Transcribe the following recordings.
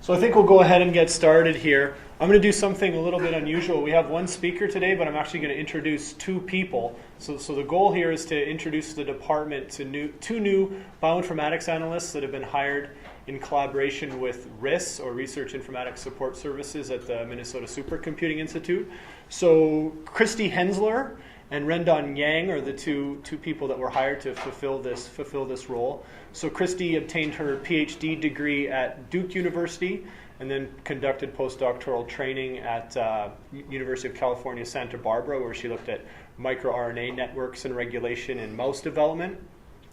So I think we'll go ahead and get started here. I'm going to do something a little bit unusual. We have one speaker today, but I'm actually going to introduce two people. So the goal here is to introduce the department to two new bioinformatics analysts that have been hired in collaboration with RIS, or Research Informatics Support Services, at the Minnesota Supercomputing Institute. So Christy Henzler and Rendon Yang are the two people that were hired to fulfill this role. So Christy obtained her Ph.D. degree at Duke University and then conducted postdoctoral training at University of California, Santa Barbara, where she looked at microRNA networks and regulation in mouse development.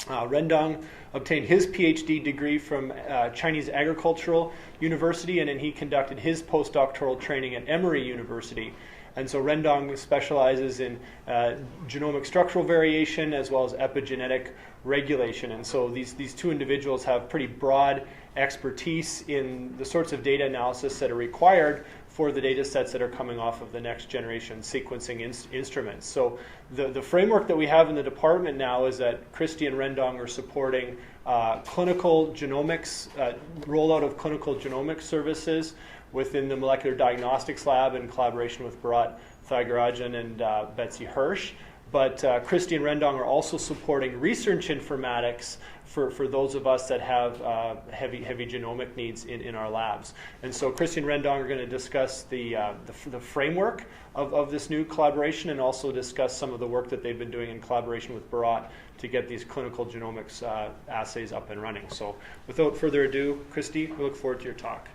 Rendong obtained his Ph.D. degree from Chinese Agricultural University, and then he conducted his postdoctoral training at Emory University. And so Rendong specializes in genomic structural variation as well as epigenetic regulation. And so these two individuals have pretty broad expertise in the sorts of data analysis that are required for the data sets that are coming off of the next generation sequencing instruments. So the framework that we have in the department now is that Christy and Rendong are supporting clinical genomics, rollout of clinical genomics services within the molecular diagnostics lab in collaboration with Bharat Thagarajan and Betsy Hirsch. But Christy and Rendong are also supporting research informatics for those of us that have heavy genomic needs in our labs. And so Christy and Rendong are going to discuss the framework of this new collaboration and also discuss some of the work that they've been doing in collaboration with Bharat to get these clinical genomics assays up and running. So without further ado, Christy, we look forward to your talk.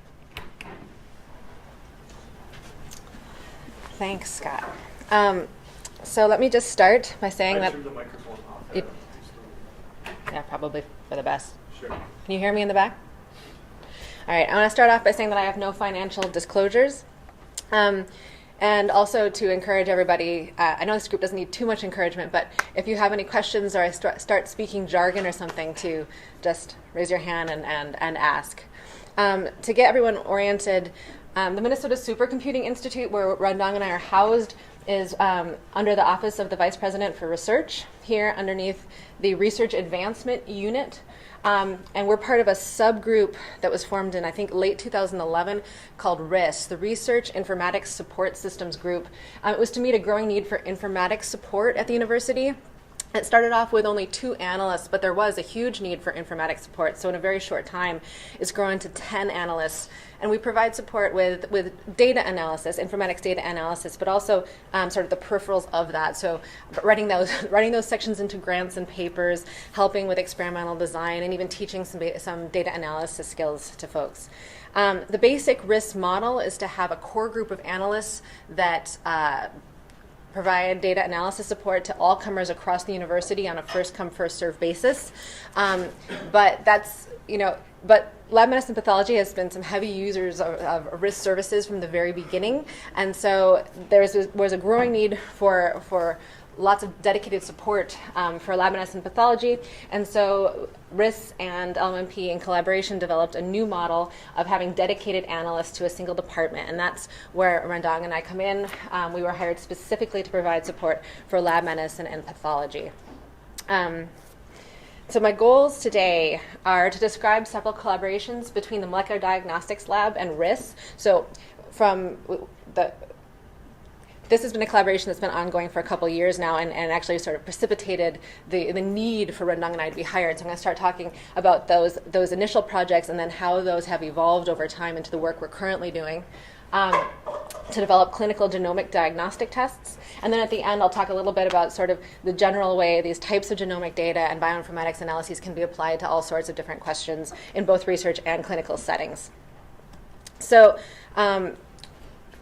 Thanks, Scott. So let me just start by saying that... Turn the microphone off. Yeah, probably for the best. Sure. Can you hear me in the back? All right, I want to start off by saying that I have no financial disclosures. And also to encourage everybody, I know this group doesn't need too much encouragement, but if you have any questions or I start speaking jargon or something, to just raise your hand and ask. To get everyone oriented, the Minnesota Supercomputing Institute, where Rendong and I are housed, is under the Office of the Vice President for Research, here underneath the Research Advancement Unit. And we're part of a subgroup that was formed in, I think, late 2011 called RIS, the Research Informatics Support Systems Group. It was to meet a growing need for informatics support at the university. It started off with only 2 analysts, but there was a huge need for informatics support. So in a very short time, it's grown to 10 analysts. And we provide support with data analysis, informatics data analysis, but also sort of the peripherals of that. So writing those sections into grants and papers, helping with experimental design, and even teaching some data analysis skills to folks. The basic RIS model is to have a core group of analysts that provide data analysis support to all comers across the university on a first-come, first-served basis. But lab medicine pathology has been some heavy users of RIS services from the very beginning, and so there was a growing need for lots of dedicated support for lab medicine pathology, and so RIS and LMP in collaboration developed a new model of having dedicated analysts to a single department, and that's where Rendong and I come in. We were hired specifically to provide support for lab medicine and pathology. So my goals today are to describe several collaborations between the Molecular Diagnostics Lab and RIS. So this has been a collaboration that's been ongoing for a couple of years now and actually sort of precipitated the need for Rendong and I to be hired. So I'm going to start talking about those initial projects and then how those have evolved over time into the work we're currently doing to develop clinical genomic diagnostic tests. And then at the end, I'll talk a little bit about sort of the general way these types of genomic data and bioinformatics analyses can be applied to all sorts of different questions in both research and clinical settings. So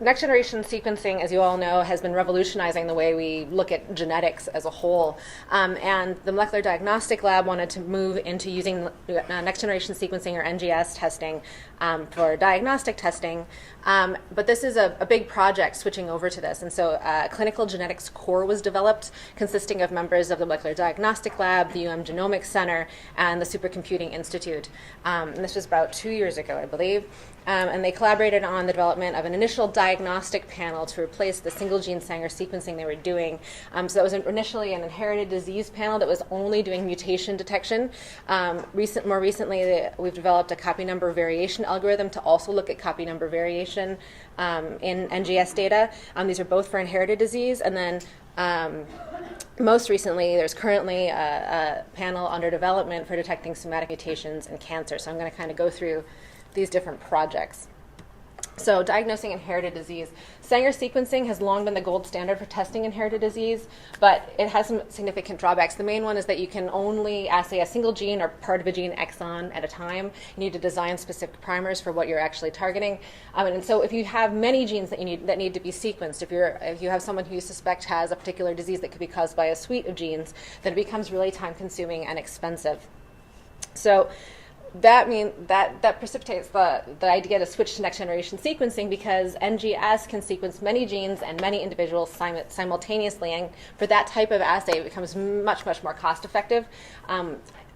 next generation sequencing, as you all know, has been revolutionizing the way we look at genetics as a whole. And the Molecular Diagnostic Lab wanted to move into using next generation sequencing, or NGS testing, for diagnostic testing. But this is a big project switching over to this. And so a clinical genetics core was developed consisting of members of the Molecular Diagnostic Lab, the Genomics Center, and the Supercomputing Institute. And this was about 2 years ago, I believe. and they collaborated on the development of an initial diagnostic panel to replace the single gene Sanger sequencing they were doing. So that was initially an inherited disease panel that was only doing mutation detection. More recently, we've developed a copy number variation algorithm to also look at copy number variation in NGS data. These are both for inherited disease, and then most recently, there's currently a panel under development for detecting somatic mutations in cancer. So I'm going to kind of go through these different projects. So diagnosing inherited disease. Sanger sequencing has long been the gold standard for testing inherited disease, but it has some significant drawbacks. The main one is that you can only assay a single gene or part of a gene exon at a time. You need to design specific primers for what you're actually targeting. And so if you have many genes that need to be sequenced, if you have someone who you suspect has a particular disease that could be caused by a suite of genes, then it becomes really time-consuming and expensive. So that precipitates the idea to switch to next generation sequencing, because NGS can sequence many genes and many individuals simultaneously, and for that type of assay it becomes much, much more cost effective.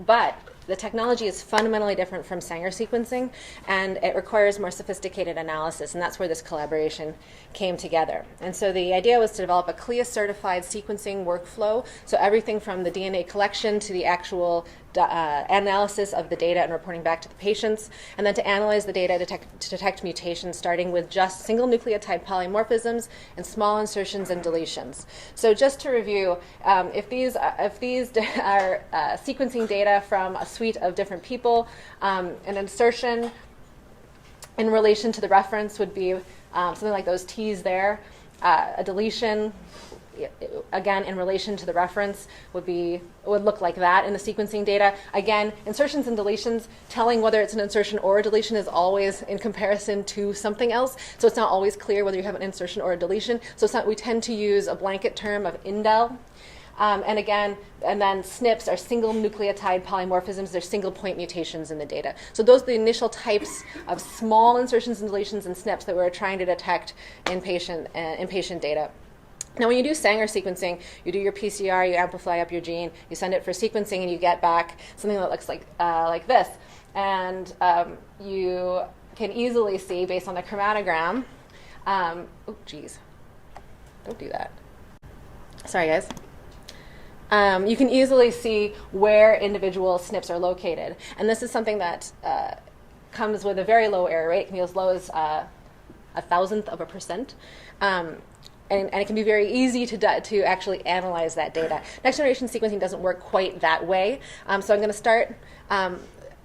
But the technology is fundamentally different from Sanger sequencing, and it requires more sophisticated analysis, and that's where this collaboration came together. And so the idea was to develop a CLIA-certified sequencing workflow, so everything from the DNA collection to the actual analysis of the data and reporting back to the patients, and then to analyze the data to detect mutations, starting with just single nucleotide polymorphisms and small insertions and deletions. So just to review, if these are sequencing data from a suite of different people, an insertion in relation to the reference would be something like those T's there. A deletion, again, in relation to the reference, would look like that in the sequencing data. Again, insertions and deletions, telling whether it's an insertion or a deletion is always in comparison to something else. So it's not always clear whether you have an insertion or a deletion. So we tend to use a blanket term of indel. And then SNPs are single nucleotide polymorphisms. They're single point mutations in the data. So those are the initial types of small insertions and deletions and SNPs that we're trying to detect in patient data. Now, when you do Sanger sequencing, you do your PCR, you amplify up your gene, you send it for sequencing, and you get back something that looks like this. And you can easily see, based on the chromatogram, oh, geez, don't do that. Sorry, guys. You can easily see where individual SNPs are located. And this is something that comes with a very low error rate. It can be as low as 0.001%. And it can be very easy to actually analyze that data. Next generation sequencing doesn't work quite that way. So I'm going to start. I'm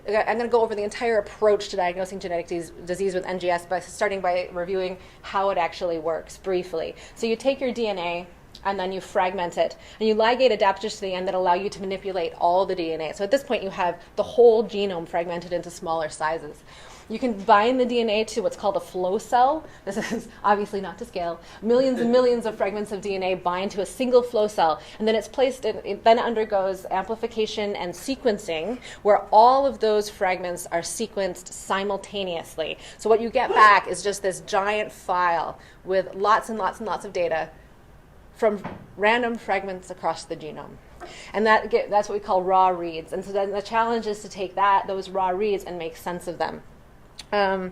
going to go over the entire approach to diagnosing genetic disease with NGS by starting by reviewing how it actually works briefly. So you take your DNA and then you fragment it, and you ligate adapters to the end that allow you to manipulate all the DNA. So at this point, you have the whole genome fragmented into smaller sizes. You can bind the DNA to what's called a flow cell. This is obviously not to scale. Millions and millions of fragments of DNA bind to a single flow cell, and then it's placed in, it then undergoes amplification and sequencing, where all of those fragments are sequenced simultaneously. So what you get back is just this giant file with lots and lots and lots of data from random fragments across the genome. And that's what we call raw reads. And so then the challenge is to take those raw reads and make sense of them. There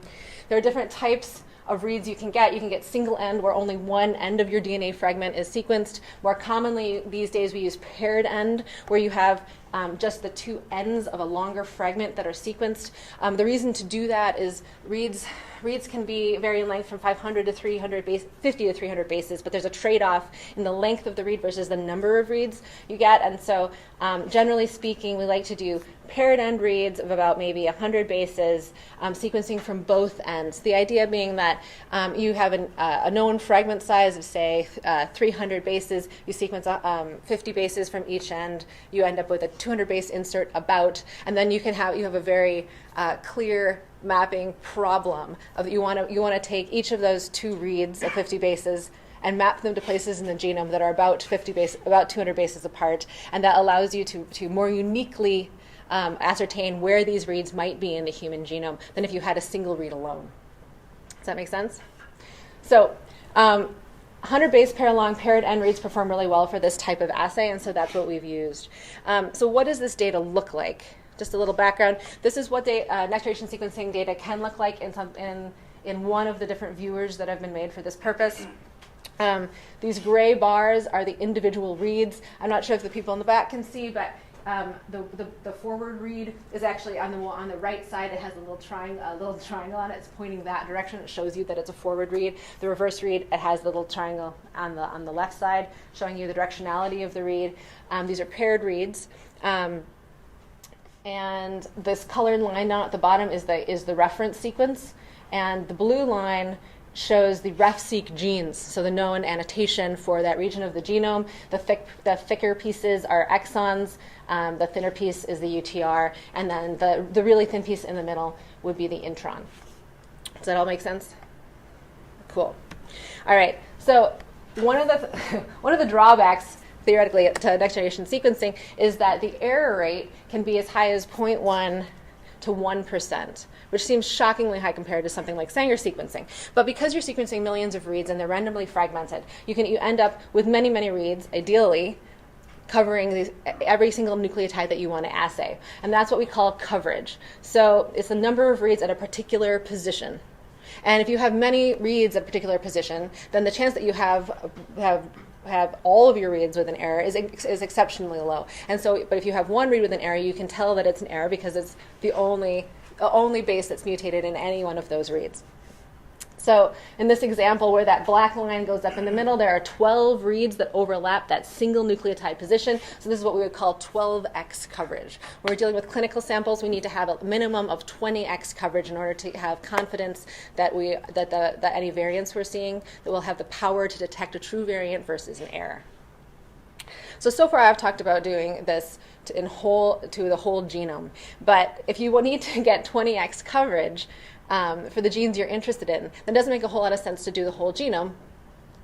are different types of reads you can get. You can get single end, where only one end of your DNA fragment is sequenced. More commonly these days we use paired end, where you have just the two ends of a longer fragment that are sequenced. The reason to do that is reads can vary in length from 500 to 50 to 300 bases, but there's a trade-off in the length of the read versus the number of reads you get. And so generally speaking, we like to do paired end reads of about maybe 100 bases, sequencing from both ends. The idea being that you have a known fragment size of, say, 300 bases. You sequence 50 bases from each end. You end up with a 200 base insert about, and then you have a very clear mapping problem of you want to take each of those two reads of 50 bases and map them to places in the genome that are about 200 bases apart, and that allows you to more uniquely ascertain where these reads might be in the human genome than if you had a single read alone. Does that make sense? So 100 base pair long paired end reads perform really well for this type of assay, and so that's what we've used. So what does this data look like? just a little background. This is what next-generation sequencing data can look like in one of the different viewers that have been made for this purpose. These gray bars are the individual reads. I'm not sure if the people in the back can see, but the forward read is actually on the right side. It has a little triangle on it. It's pointing that direction. It shows you that it's a forward read. The reverse read, it has the little triangle on the left side, showing you the directionality of the read. These are paired reads. And this colored line down at the bottom is the reference sequence, and the blue line shows the ref-seq genes, so the known annotation for that region of the genome. The thicker pieces are exons, the thinner piece is the UTR, and then the really thin piece in the middle would be the intron. Does that all make sense? Cool. All right, so one of the drawbacks theoretically to next-generation sequencing is that the error rate can be as high as 0.1 to 1%, which seems shockingly high compared to something like Sanger sequencing. But because you're sequencing millions of reads and they're randomly fragmented, you end up with many, many reads, ideally, covering every single nucleotide that you want to assay. And that's what we call coverage. So it's the number of reads at a particular position. And if you have many reads at a particular position, then the chance that you have all of your reads with an error is exceptionally low. And so, but if you have one read with an error, you can tell that it's an error because it's the only base that's mutated in any one of those reads. So in this example where that black line goes up in the middle, there are 12 reads that overlap that single nucleotide position. So this is what we would call 12x coverage. When we're dealing with clinical samples, we need to have a minimum of 20x coverage in order to have confidence that any variants we're seeing, that we'll have the power to detect a true variant versus an error. So far I've talked about doing this to the whole genome. But if you need to get 20x coverage, for the genes you're interested in, then it doesn't make a whole lot of sense to do the whole genome,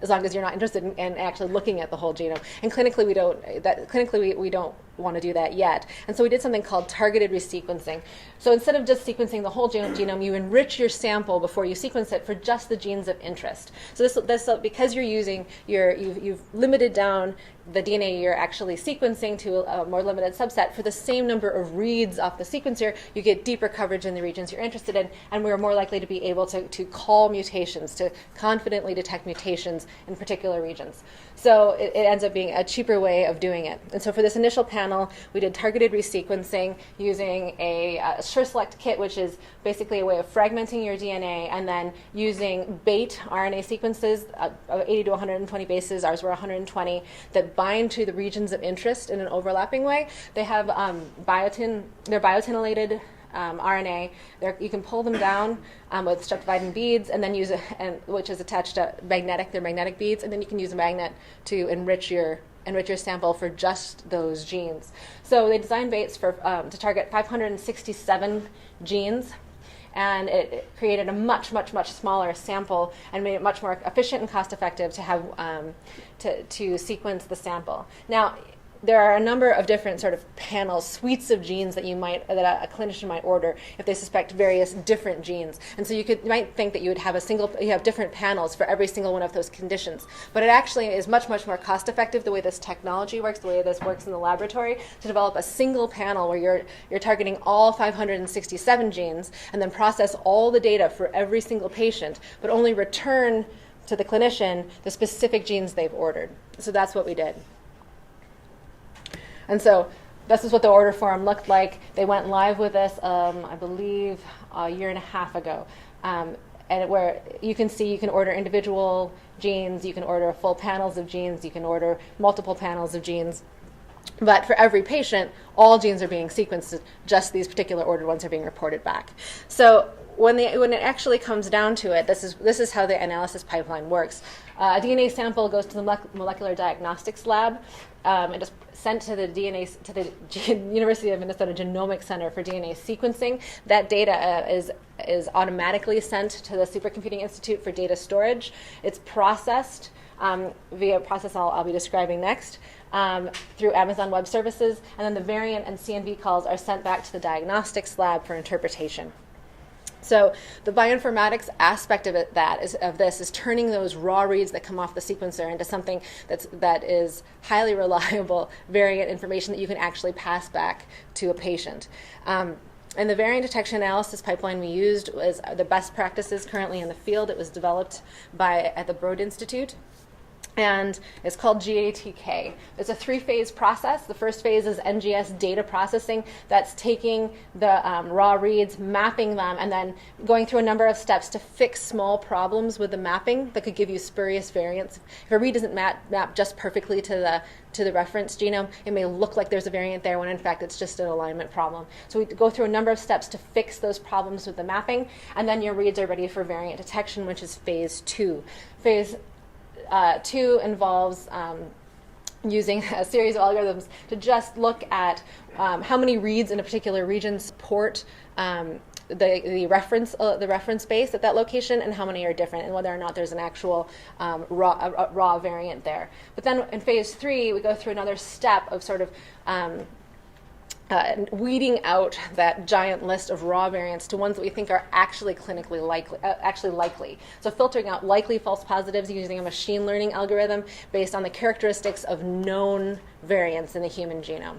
as long as you're not interested in actually looking at the whole genome. And clinically, we don't want to do that yet. And so we did something called targeted resequencing. So instead of just sequencing the whole genome, you enrich your sample before you sequence it for just the genes of interest. So this because you've limited down the DNA you're actually sequencing to a more limited subset, for the same number of reads off the sequencer, you get deeper coverage in the regions you're interested in, and we're more likely to be able to call mutations, to confidently detect mutations in particular regions. So it ends up being a cheaper way of doing it. And so for this initial panel, we did targeted resequencing using a SureSelect kit, which is basically a way of fragmenting your DNA and then using bait RNA sequences of 80 to 120 bases. Ours were 120 that bind to the regions of interest in an overlapping way. They have they're biotinylated RNA. You can pull them down with strep-dividing beads, and then which is attached to they're magnetic beads, and then you can use a magnet to enrich your sample for just those genes. So they designed baits to target 567 genes, and it created a much, much, much smaller sample and made it much more efficient and cost-effective to have to sequence the sample. Now, there are a number of different sort of panels, suites of genes that a clinician might order if they suspect various different genes. And so you might think that you have different panels for every single one of those conditions. But it actually is much, much more cost effective the way this technology works, the way this works in the laboratory, to develop a single panel where you're targeting all 567 genes and then process all the data for every single patient, but only return to the clinician the specific genes they've ordered. So that's what we did. And so this is what the order form looked like. They went live with this, I believe, a year and a half ago. And where you can see you can order individual genes, you can order full panels of genes, you can order multiple panels of genes. But for every patient, all genes are being sequenced. Just these particular ordered ones are being reported back. So when it actually comes down to it, this is how the analysis pipeline works. A DNA sample goes to the molecular diagnostics lab and is sent to the University of Minnesota Genomics Center for DNA sequencing. That data is automatically sent to the Supercomputing Institute for data storage. It's processed via a process I'll be describing next through Amazon Web Services, and then the variant and CNV calls are sent back to the diagnostics lab for interpretation. So the bioinformatics aspect of this is turning those raw reads that come off the sequencer into something that is highly reliable variant information that you can actually pass back to a patient. And the variant detection analysis pipeline we used was the best practices currently in the field. It was developed at the Broad Institute. And it's called GATK. It's a 3-phase process. The first phase is NGS data processing. That's taking the raw reads, mapping them, and then going through a number of steps to fix small problems with the mapping that could give you spurious variants. If a read doesn't map just perfectly to the reference genome, it may look like there's a variant there when in fact it's just an alignment problem. So we go through a number of steps to fix those problems with the mapping, and then your reads are ready for variant detection, which is phase 2. Phase 2 involves using a series of algorithms to just look at how many reads in a particular region support the reference base at that location, and how many are different, and whether or not there's an actual raw variant there. But then in phase 3, we go through another step of sort of weeding out that giant list of raw variants to ones that we think are actually clinically likely. So filtering out likely false positives using a machine learning algorithm based on the characteristics of known variants in the human genome.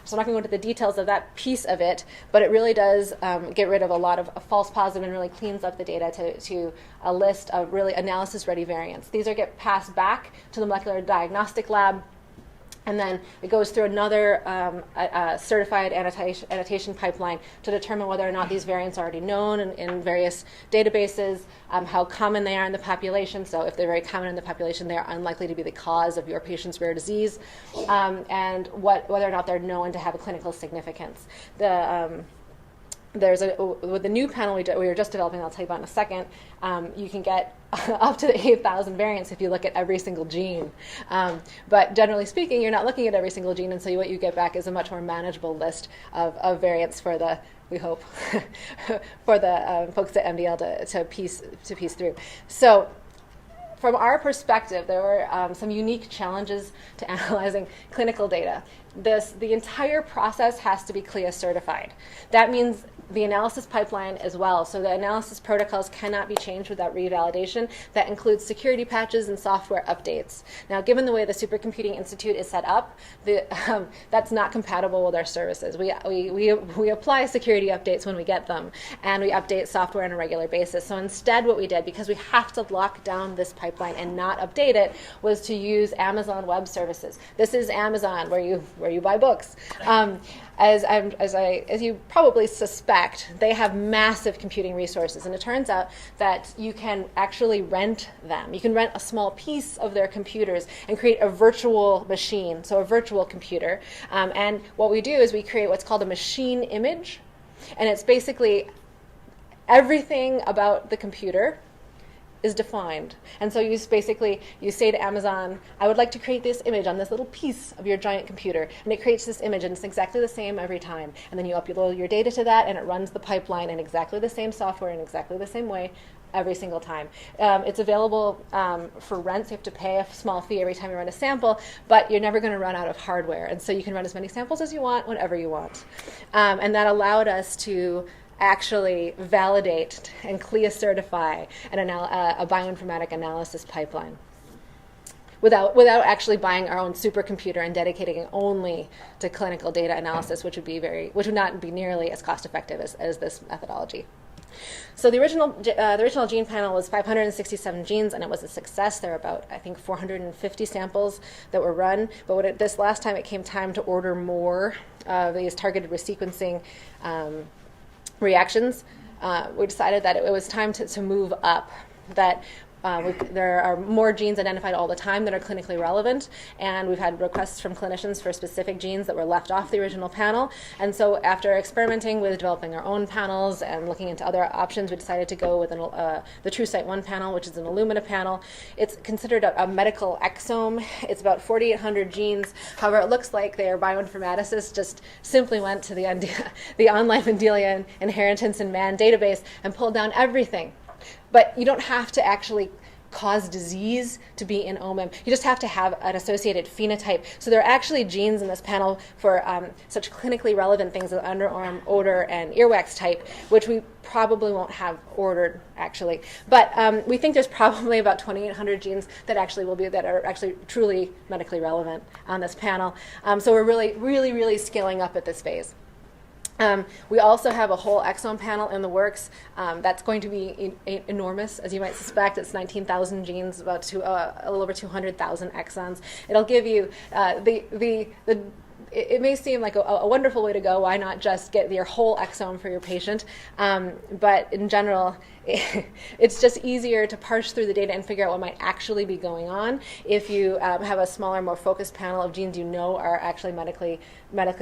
So I'm not going to go into the details of that piece of it, but it really does get rid of a lot of false positive and really cleans up the data to a list of really analysis-ready variants. These get passed back to the molecular diagnostic lab, and then it goes through another certified annotation pipeline to determine whether or not these variants are already known in various databases, how common they are in the population. So if they're very common in the population, they're unlikely to be the cause of your patient's rare disease, and whether or not they're known to have a clinical significance. With the new panel we were just developing, I'll tell you about in a second, you can get up to 8,000 variants if you look at every single gene. But generally speaking, you're not looking at every single gene, and so what you get back is a much more manageable list of variants for the, we hope, for the folks at MDL to piece through. So from our perspective, there were some unique challenges to analyzing clinical data. The entire process has to be CLIA certified. That means the analysis pipeline as well. So the analysis protocols cannot be changed without revalidation. That includes security patches and software updates. Now, given the way the Supercomputing Institute is set up, that's not compatible with our services. We apply security updates when we get them, and we update software on a regular basis. So instead what we did, because we have to lock down this pipeline and not update it, was to use Amazon Web Services. This is Amazon, where you buy books. As you probably suspect, they have massive computing resources, and it turns out that you can actually rent them. You can rent a small piece of their computers and create a virtual machine, so a virtual computer. And what we do is we create what's called a machine image, and it's basically everything about the computer is defined. And so you say to Amazon, I would like to create this image on this little piece of your giant computer. And it creates this image, and it's exactly the same every time. And then you upload your data to that, and it runs the pipeline in exactly the same software in exactly the same way every single time. It's available for rent, so you have to pay a small fee every time you run a sample, but you're never going to run out of hardware. And so you can run as many samples as you want, whenever you want. And that allowed us to actually validate and CLIA certify a bioinformatic analysis pipeline without actually buying our own supercomputer and dedicating it only to clinical data analysis, which would not be nearly as cost effective as this methodology. So the original gene panel was 567 genes, and it was a success. There were about, I think, 450 samples that were run. But this last time it came time to order more of these targeted resequencing reactions, we decided that it was time to move up, that there are more genes identified all the time that are clinically relevant, and we've had requests from clinicians for specific genes that were left off the original panel. And so after experimenting with developing our own panels and looking into other options, we decided to go with the TrueSight 1 panel, which is an Illumina panel. It's considered a medical exome. It's about 4,800 genes. However, it looks like their bioinformaticists just simply went to the online Mendelian inheritance in man database and pulled down everything. But you don't have to actually cause disease to be in OMIM. You just have to have an associated phenotype. So there are actually genes in this panel for such clinically relevant things as underarm odor and earwax type, which we probably won't have ordered actually. But we think there's probably about 2,800 genes that are actually truly medically relevant on this panel. So we're really scaling up at this phase. We also have a whole exome panel in the works. That's going to be enormous, as you might suspect. It's 19,000 genes, a little over 200,000 exons. It'll give you it may seem like a wonderful way to go. Why not just get your whole exome for your patient? But in general, it's just easier to parse through the data and figure out what might actually be going on if you have a smaller, more focused panel of genes you know are actually medically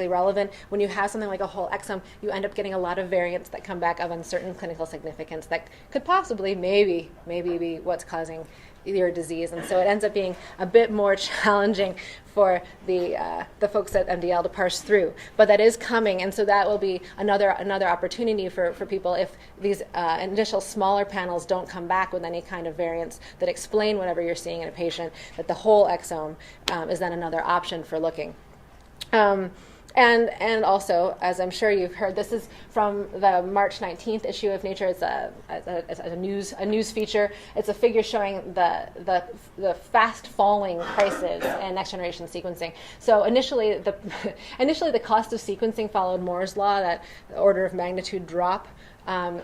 relevant. When you have something like a whole exome, you end up getting a lot of variants that come back of uncertain clinical significance that could possibly, maybe be what's causing your disease. And so it ends up being a bit more challenging for the folks at MDL to parse through. But that is coming, and so that will be another opportunity for people if these initial smaller panels don't come back with any kind of variants that explain whatever you're seeing in a patient, that the whole exome is then another option for looking. And also, as I'm sure you've heard, this is from the March 19th issue of Nature. It's a news feature. It's a figure showing the fast falling prices in next generation sequencing. So initially the cost of sequencing followed Moore's law, that order of magnitude drop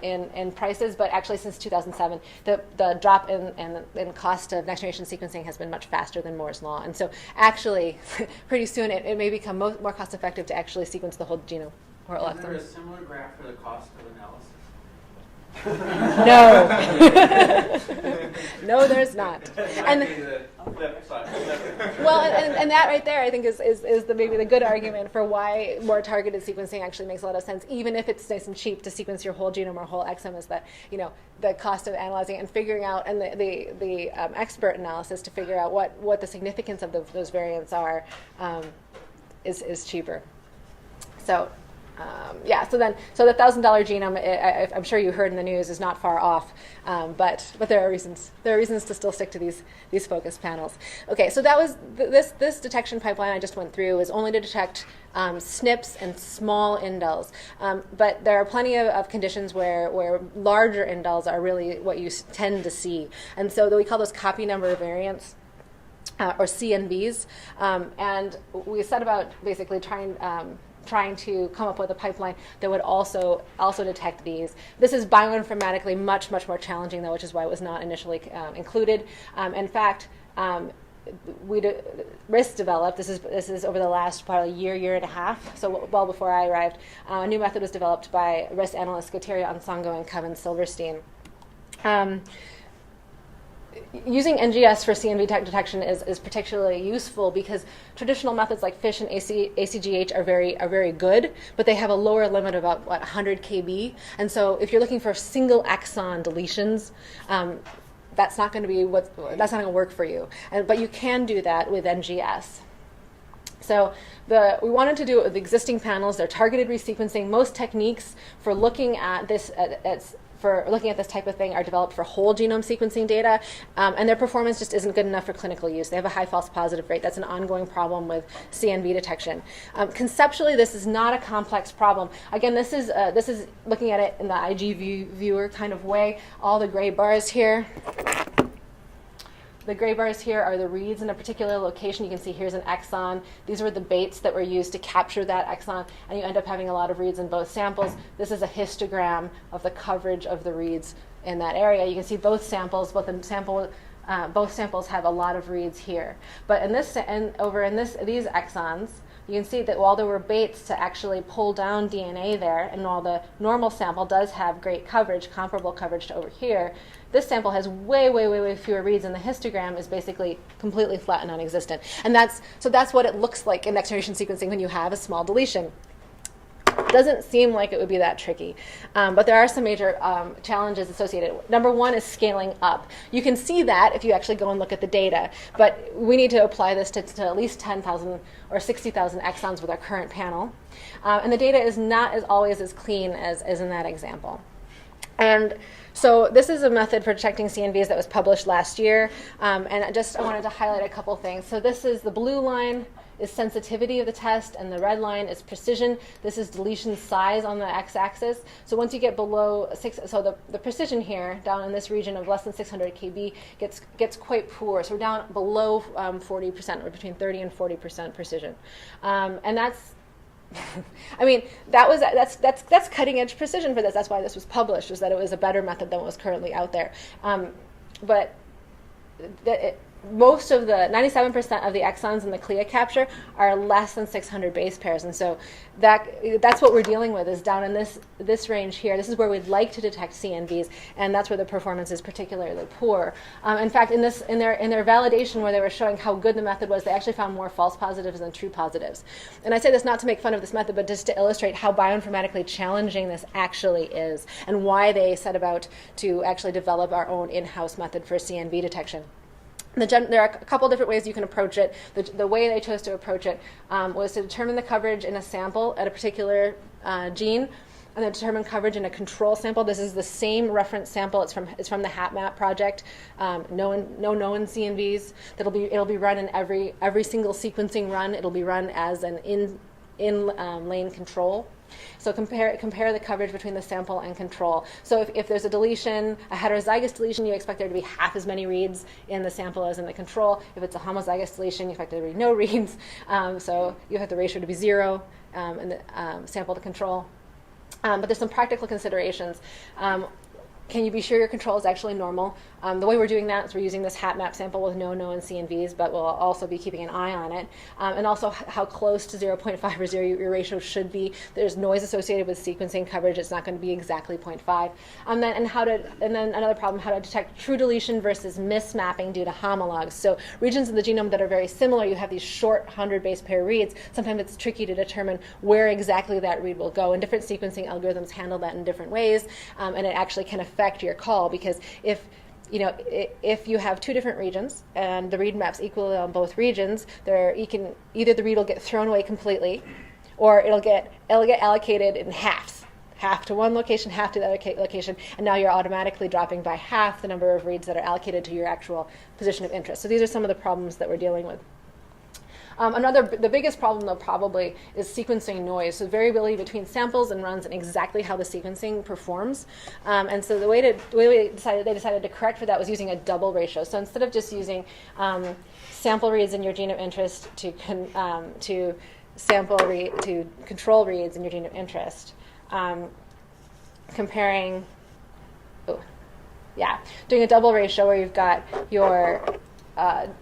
in prices, but actually since 2007, the drop in cost of next generation sequencing has been much faster than Moore's law. And so actually, pretty soon it may become more cost effective to actually sequence the whole genome. Is there a similar graph for the cost of analysis? No. No, there's not. And well, and that right there, I think, is maybe the good argument for why more targeted sequencing actually makes a lot of sense, even if it's nice and cheap to sequence your whole genome or whole exome, is that, the cost of analyzing and figuring out, and the expert analysis to figure out what the significance of those variants are is cheaper. So. So the $1,000 genome, I'm sure you heard in the news, is not far off, but there are reasons to still stick to these focus panels. Okay, so that was this detection pipeline I just went through was only to detect SNPs and small indels, but there are plenty of conditions where larger indels are really what you tend to see, and so we call those copy number variants. Or CNVs, and we set about basically trying to come up with a pipeline that would also detect these. This is bioinformatically much more challenging, though, which is why it was not initially included. In fact, RIS developed. This is over the last probably year and a half. So well before I arrived, a new method was developed by RIS analysts Gateria Ansongo and Kevin Silverstein. Using NGS for CNV detection is particularly useful because traditional methods like FISH and ACGH are very good, but they have a lower limit of about 100 kb. And so if you're looking for single exon deletions, that's not going to work for you. But you can do that with NGS. So we wanted to do it with existing panels. They're targeted resequencing. Most techniques for looking at this type of thing are developed for whole genome sequencing data, and their performance just isn't good enough for clinical use. They have a high false positive rate. That's an ongoing problem with CNV detection. Conceptually, this is not a complex problem. Again, this is looking at it in the IG viewer kind of way. All the gray bars here. The gray bars here are the reads in a particular location. You can see here's an exon. These were the baits that were used to capture that exon, and you end up having a lot of reads in both samples. This is a histogram of the coverage of the reads in that area. You can see both samples have a lot of reads here. But in these exons, you can see that while there were baits to actually pull down DNA there, and while the normal sample does have great coverage, comparable coverage to over here, this sample has way fewer reads, and the histogram is basically completely flat and non-existent. And that's what it looks like in next-generation sequencing when you have a small deletion. It doesn't seem like it would be that tricky, but there are some major challenges associated. Number one is scaling up. You can see that if you actually go and look at the data, but we need to apply this to at least 10,000 or 60,000 exons with our current panel. And the data is not always as clean as in that example. And so this is a method for detecting CNVs that was published last year. And I wanted to highlight a couple things. So this is the blue line is sensitivity of the test, and the red line is precision. This is deletion size on the x-axis. So once you get below 6, so the precision here, down in this region of less than 600 kb, gets quite poor. So we're down below 40%, or between 30 and 40% precision. And that's, I mean, that's cutting edge precision for this. That's why this was published, is that it was a better method than what was currently out there. But most of the 97% of the exons in the CLIA capture are less than 600 base pairs, and so that's what we're dealing with, is down in this range here. This is where we'd like to detect CNVs, and that's where the performance is particularly poor. In fact, in their validation, where they were showing how good the method was, they actually found more false positives than true positives. And I say this not to make fun of this method, but just to illustrate how bioinformatically challenging this actually is, and why they set about to actually develop our own in-house method for CNV detection. There are a couple different ways you can approach it. The way they chose to approach it was to determine the coverage in a sample at a particular gene, and then determine coverage in a control sample. This is the same reference sample. It's from the HapMap project. No known CNVs. It'll be run in every single sequencing run. It'll be run as an in-lane control. So compare the coverage between the sample and control. So if there's a deletion, a heterozygous deletion, you expect there to be half as many reads in the sample as in the control. If it's a homozygous deletion, you expect there to be no reads. So you have the ratio to be 0 in the sample to control. But there's some practical considerations. Can you be sure your control is actually normal? The way we're doing that is we're using this HapMap sample with no known CNVs, but we'll also be keeping an eye on it. And also how close to 0.5 or 0 your ratio should be. There's noise associated with sequencing coverage. It's not going to be exactly 0.5. And then another problem, how to detect true deletion versus mismapping due to homologs. So regions of the genome that are very similar, you have these short 100 base pair reads. Sometimes it's tricky to determine where exactly that read will go. And different sequencing algorithms handle that in different ways. And it actually can affect your call, because if you have two different regions and the read maps equally on both regions, either the read will get thrown away completely, or it'll get allocated in halves. Half to one location, half to the other location, and now you're automatically dropping by half the number of reads that are allocated to your actual position of interest. So these are some of the problems that we're dealing with. The biggest problem, though, probably is sequencing noise. So variability between samples and runs and exactly how the sequencing performs. And so the way they decided to correct for that was using a double ratio. So instead of just using sample reads in your gene of interest to control reads in your gene of interest, doing a double ratio where you've got your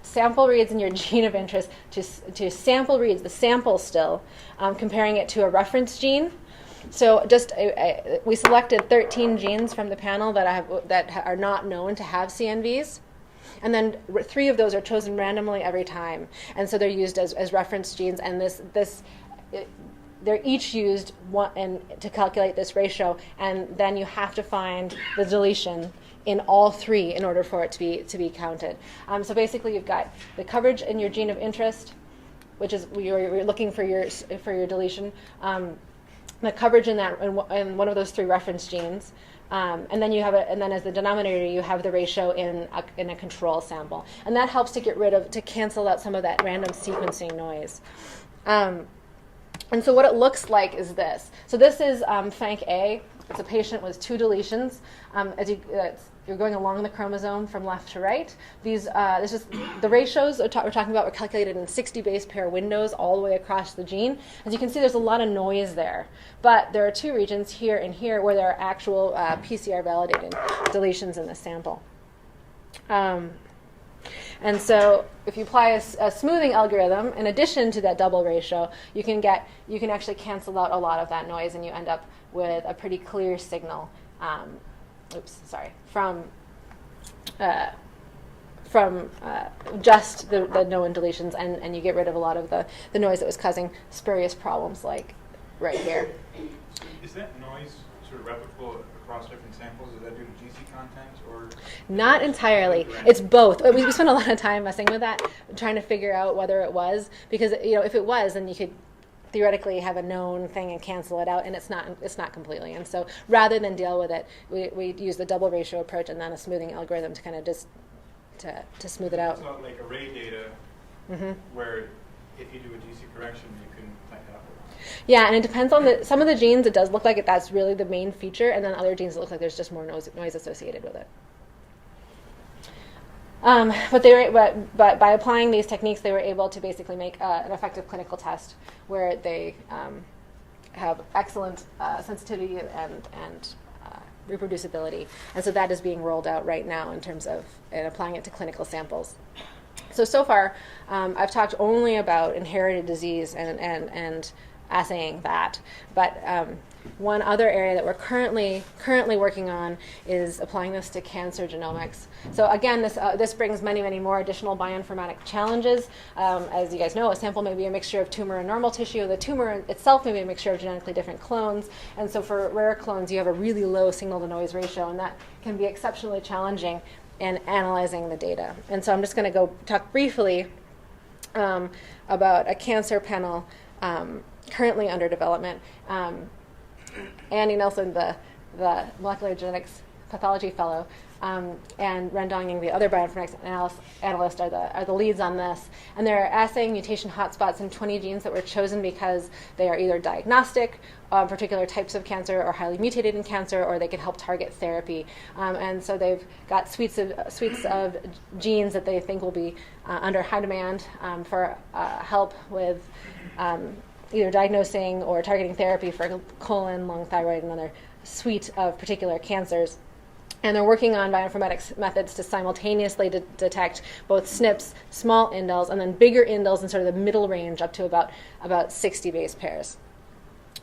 sample reads in your gene of interest to sample reads, the sample still, comparing it to a reference gene. So we selected 13 genes from the panel that are not known to have CNVs. And then 3 of those are chosen randomly every time. And so they're used as reference genes, and they're each used to calculate this ratio, and then you have to find the deletion in all 3 in order for it to be counted. So basically, you've got the coverage in your gene of interest, which is you're looking for your deletion, the coverage in one of those 3 reference genes, and then and then as the denominator you have the ratio in a control sample, and that helps to cancel out some of that random sequencing noise. And so what it looks like is this. So this is Fank A. It's a patient with 2 deletions. You're going along the chromosome from left to right. The ratios we're talking about were calculated in 60 base pair windows all the way across the gene. As you can see, there's a lot of noise there. But there are 2 regions here and here where there are actual PCR validated deletions in the sample. And so if you apply a smoothing algorithm, in addition to that double ratio, you can actually cancel out a lot of that noise, and you end up with a pretty clear signal from just the known deletions, and you get rid of a lot of the noise that was causing spurious problems like right here. Is that noise sort of replicable across different samples? Is that due to GC content or? Not entirely. It's both. We spent a lot of time messing with that, trying to figure out whether it was, because if it was, then you could theoretically have a known thing and cancel it out, and it's not completely. And so rather than deal with it, we use the double ratio approach and then a smoothing algorithm to kind of just to smooth it out. It's not like array data where if you do a GC correction, you can tighten it up. Yeah, and it depends on some of the genes. It does look like that's really the main feature, and then other genes it looks like there's just more noise associated with it. But by applying these techniques, they were able to basically make an effective clinical test where they have excellent sensitivity and reproducibility. And so that is being rolled out right now in terms of applying it to clinical samples. So far, I've talked only about inherited disease and assaying that. But one other area that we're currently working on is applying this to cancer genomics. So again, this brings many more additional bioinformatic challenges. As you guys know, a sample may be a mixture of tumor and normal tissue. The tumor itself may be a mixture of genetically different clones. And so for rare clones, you have a really low signal-to-noise ratio, and that can be exceptionally challenging in analyzing the data. And so I'm just going to go talk briefly about a cancer panel currently under development. Andy Nelson, the molecular genetics pathology fellow, and Ren Dongying, the other bioinformatics analyst, are the leads on this. And they're assaying mutation hotspots in 20 genes that were chosen because they are either diagnostic of particular types of cancer or highly mutated in cancer, or they can help target therapy. And so they've got suites of genes that they think will be under high demand for help with either diagnosing or targeting therapy for colon, lung, thyroid, and another suite of particular cancers. And they're working on bioinformatics methods to simultaneously detect both SNPs, small indels, and then bigger indels in sort of the middle range up to about 60 base pairs.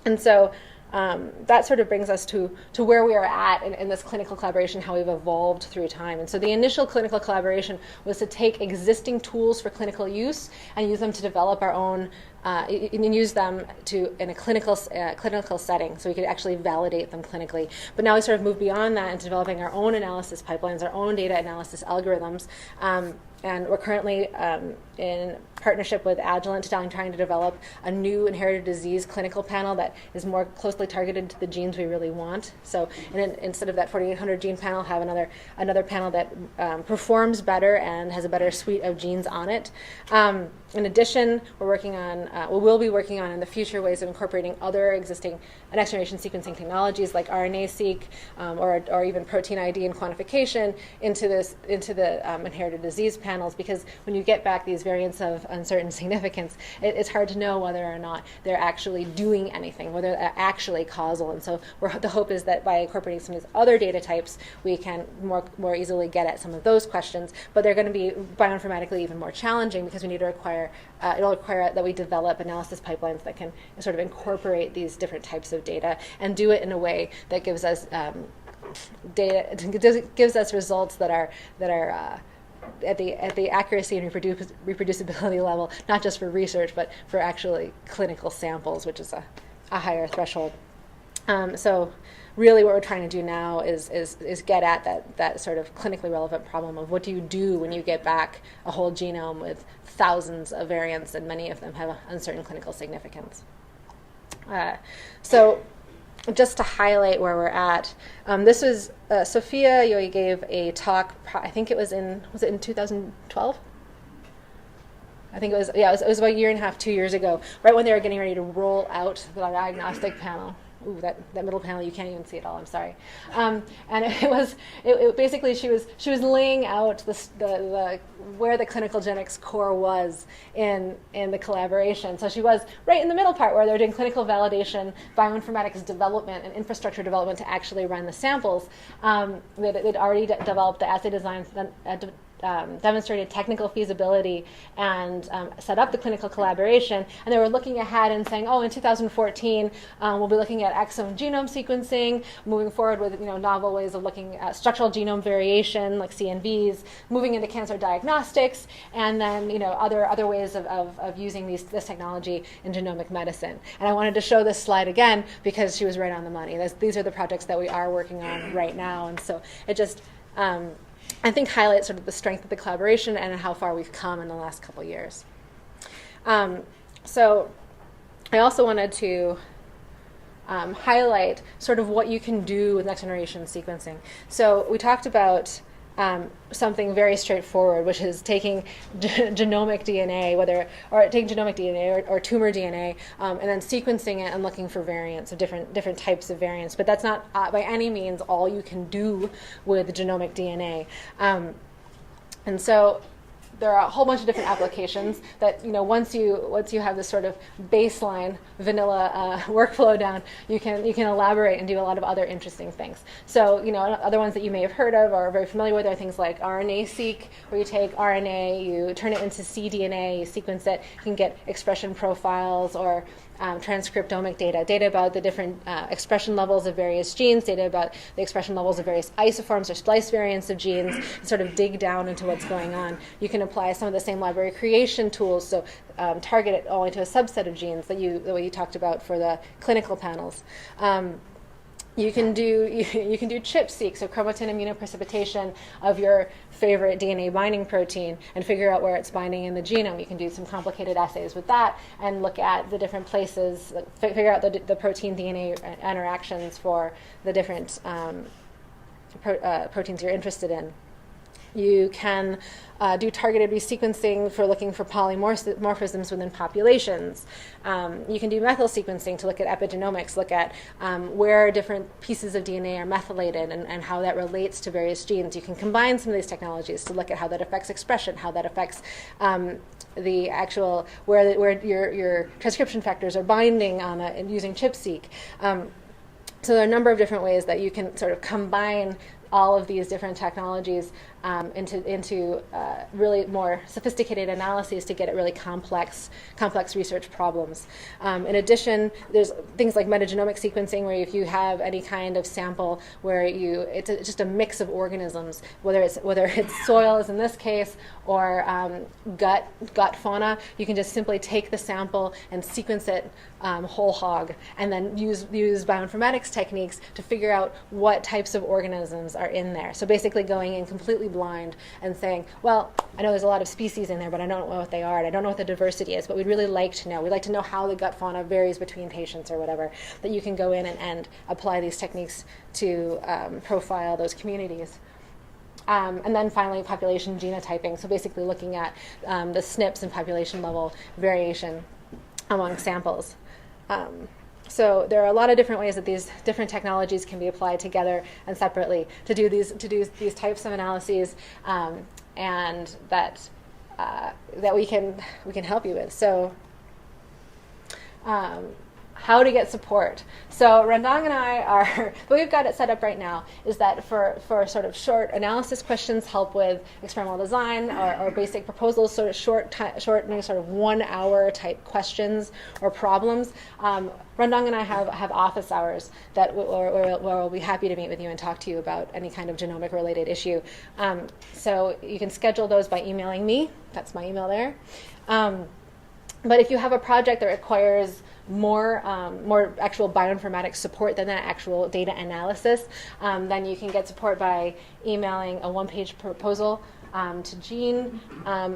And so that sort of brings us to where we are at in this clinical collaboration, how we've evolved through time. And so the initial clinical collaboration was to take existing tools for clinical use and use them to develop our own, and use them in a clinical setting, so we could actually validate them clinically. But now we sort of move beyond that into developing our own analysis pipelines, our own data analysis algorithms. And we're currently in partnership with Agilent trying to develop a new inherited disease clinical panel that is more closely targeted to the genes we really want. So instead of that 4,800 gene panel, have another panel that performs better and has a better suite of genes on it. In addition, we'll be working on in the future ways of incorporating other existing next-generation sequencing technologies like RNA-seq or even protein ID and quantification into the inherited disease panels, because when you get back these variants of uncertain significance, it's hard to know whether or not they're actually doing anything, whether they're actually causal. And so the hope is that by incorporating some of these other data types, we can more easily get at some of those questions. But they're going to be bioinformatically even more challenging because we need to it'll require that we develop analysis pipelines that can sort of incorporate these different types of data and do it in a way that gives us gives us results that are at the accuracy and reproducibility level, not just for research, but for actually clinical samples, which is a higher threshold. So really what we're trying to do now is get at that sort of clinically relevant problem of what do you do when you get back a whole genome with thousands of variants, and many of them have uncertain clinical significance. So just to highlight where we're at, this was Sophia Yoy gave a talk. I think was it in 2012? I think it was about a year and a half, 2 years ago, right when they were getting ready to roll out the diagnostic panel. Ooh, that middle panel, you can't even see it all. I'm sorry. And it basically she was laying out the where the clinical genetics core was in the collaboration. So she was right in the middle part where they're doing clinical validation, bioinformatics development, and infrastructure development to actually run the samples. They'd already developed the assay designs, demonstrated technical feasibility, and set up the clinical collaboration. And they were looking ahead and saying, in 2014, we'll be looking at exome genome sequencing, moving forward with novel ways of looking at structural genome variation, like CNVs, moving into cancer diagnostics, and then other ways of using this technology in genomic medicine. And I wanted to show this slide again because she was right on the money. These are the projects that we are working on right now, and so it just I think highlights sort of the strength of the collaboration and how far we've come in the last couple years. So I also wanted to highlight sort of what you can do with next generation sequencing. So we talked about something very straightforward, which is taking genomic DNA, taking genomic DNA or tumor DNA, and then sequencing it and looking for variants of different types of variants. But that's not by any means all you can do with genomic DNA. And so there are a whole bunch of different applications that, once you have this sort of baseline vanilla workflow down, you can elaborate and do a lot of other interesting things. So, other ones that you may have heard of or are very familiar with are things like RNA-seq, where you take RNA, you turn it into cDNA, you sequence it, you can get expression profiles or transcriptomic data about the different expression levels of various genes, data about the expression levels of various isoforms or splice variants of genes, and sort of dig down into what's going on. You can apply some of the same library creation tools, so target it only to a subset of genes the way you talked about for the clinical panels. You can do ChIP-seq, so chromatin immunoprecipitation of your favorite DNA binding protein and figure out where it's binding in the genome. You can do some complicated assays with that and look at the different places, figure out the protein DNA interactions for the different proteins you're interested in. You can do targeted resequencing for looking for polymorphisms within populations. You can do methyl sequencing to look at epigenomics, look at where different pieces of DNA are methylated and how that relates to various genes. You can combine some of these technologies to look at how that affects expression, how that affects the actual, where your transcription factors are binding on it using ChIP-seq. So there are a number of different ways that you can sort of combine all of these different technologies into really more sophisticated analyses to get at really complex research problems. In addition, there's things like metagenomic sequencing, where if you have any kind of sample where it's just a mix of organisms, whether it's soil, as in this case, or gut fauna, you can just simply take the sample and sequence it whole hog, and then use bioinformatics techniques to figure out what types of organisms are in there. So basically going in completely blind and saying, well, I know there's a lot of species in there, but I don't know what they are, and I don't know what the diversity is, but we'd really like to know. We'd like to know how the gut fauna varies between patients or whatever, that you can go in and apply these techniques to profile those communities. And then finally, population genotyping, so basically looking at the SNPs and population level variation among samples. So there are a lot of different ways that these different technologies can be applied together and separately to do these types of analyses, and that we can help you with. So how to get support. So Rendang and I are, the way we've got it set up right now is that for sort of short analysis questions, help with experimental design or basic proposals, sort of short, sort of 1 hour type questions or problems, Rendang and I have office hours that where we'll be happy to meet with you and talk to you about any kind of genomic related issue. So you can schedule those by emailing me. That's my email there. But if you have a project that requires more actual bioinformatics support than that actual data analysis, then you can get support by emailing a one-page proposal to Jean.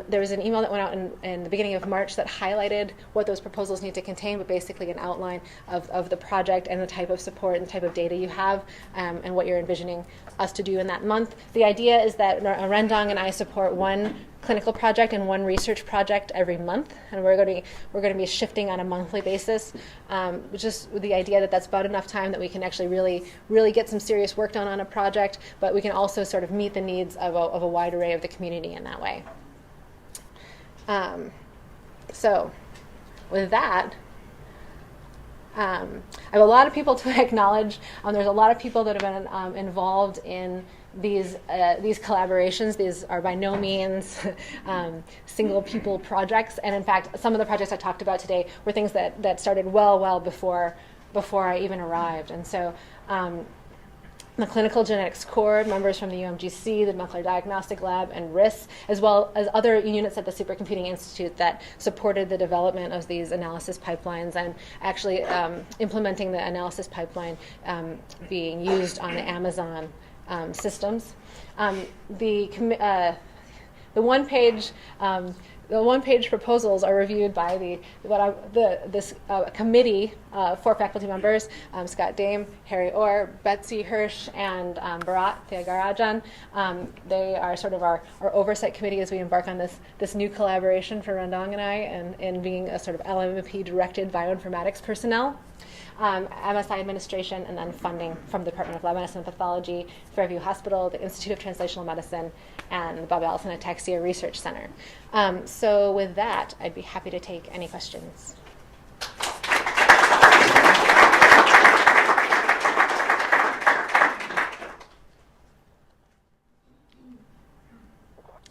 There was an email that went out in the beginning of March that highlighted what those proposals need to contain, but basically an outline of the project and the type of support and the type of data you have, and what you're envisioning us to do in that month. The idea is that Rendang and I support one clinical project and one research project every month, and we're going to be shifting on a monthly basis, just with the idea that that's about enough time that we can actually really get some serious work done on a project, but we can also sort of meet the needs of a wide array of the community in that way. So with that, I have a lot of people to acknowledge. There's a lot of people that have been involved in these collaborations. These are by no means single people projects, and in fact, some of the projects I talked about today were things that started well before I even arrived. And so the Clinical Genetics Core, members from the UMGC, the Molecular Diagnostic Lab, and RIS, as well as other units at the Supercomputing Institute that supported the development of these analysis pipelines and actually implementing the analysis pipeline being used on the Amazon systems. The one-page the one-page proposals are reviewed by this committee of 4 faculty members, Scott Dame, Harry Orr, Betsy Hirsch, and Bharat Thiagarajan. They are sort of our oversight committee as we embark on this new collaboration for Rendang and I, and being a sort of LMP-directed bioinformatics personnel. MSI administration, and then funding from the Department of Lab Medicine and Pathology, Fairview Hospital, the Institute of Translational Medicine, and the Bob Allison Ataxia Research Center. So with that, I'd be happy to take any questions.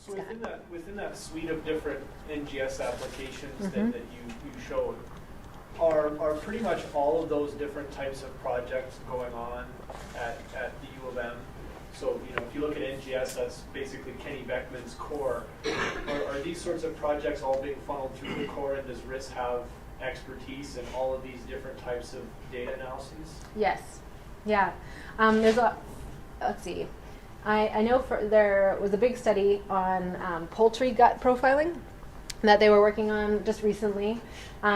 So within that suite of different NGS applications that you showed, are pretty much all of those different types of projects going on at the U of M? So, if you look at NGS, that's basically Kenny Beckman's core. Are these sorts of projects all being funneled through the core, and does RIS have expertise in all of these different types of data analyses? Yes. Yeah. Let's see. I know there was a big study on poultry gut profiling that they were working on just recently. So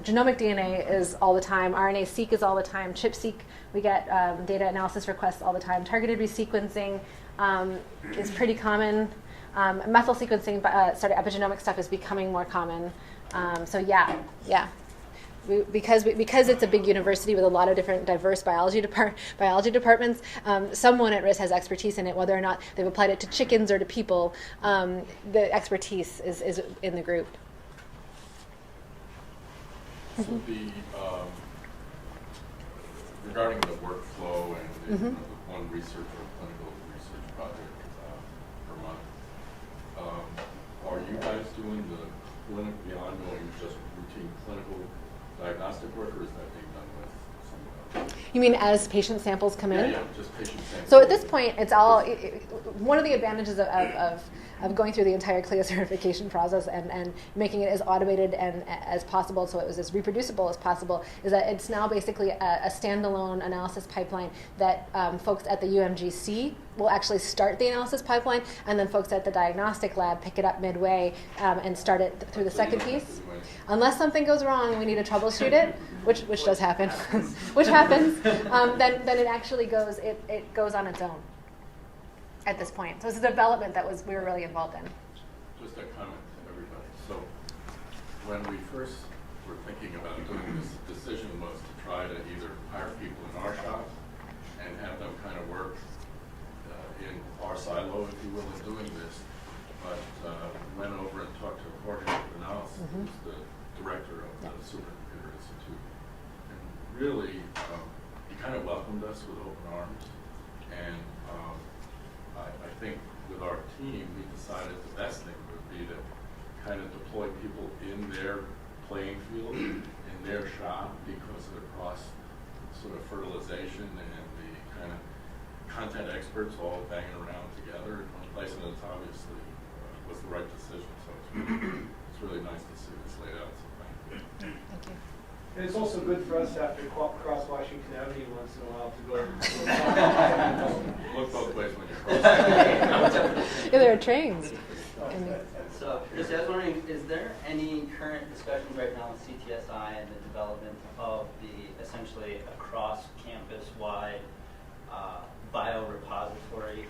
genomic DNA is all the time. RNA-seq is all the time. ChIP-seq, we get data analysis requests all the time. Targeted resequencing is pretty common. Methyl sequencing, epigenomic stuff is becoming more common. So yeah. Because it's a big university with a lot of different diverse biology departments, someone at RIS has expertise in it, whether or not they've applied it to chickens or to people. The expertise is in the group. So regarding the workflow and the one research or clinical research project per month, are you guys doing the ongoing just routine clinical diagnostic work, or is that being done with someone else? You mean as patient samples come in? Yeah, just patient samples. So at this point, it's all one of the advantages of going through the entire CLIA certification process and making it as automated and as possible, so it was as reproducible as possible, is that it's now basically a standalone analysis pipeline that folks at the UMGC will actually start the analysis pipeline, and then folks at the diagnostic lab pick it up midway and start it through the second piece. Unless something goes wrong and we need to troubleshoot it, which does happen, then it actually goes on its own at this point. So it's a development that we were really involved in. Just a comment to everybody. So when we first were thinking about doing this, decision was to try to either hire people in our shop and have them kind of work in our silo, if you will, in doing this. But went over and talked to Jorge Bernal, who's the director of the Supercomputer Institute, and really he kind of welcomed us with open arms. And I think with our team, we decided the best thing would be to kind of deploy people in their playing field, in their shop, because of the cross sort of fertilization and the kind of content experts all banging around together in one place, and it's obviously was the right decision. So it's really nice to see this laid out. So thank you. Thank you. And it's also good for us to have to cross Washington Avenue once in a while to go. Look both ways when you're crossing. Yeah, there are trains. So, just I was wondering, is there any current discussions right now with CTSI and the development of the essentially across campus-wide biorepository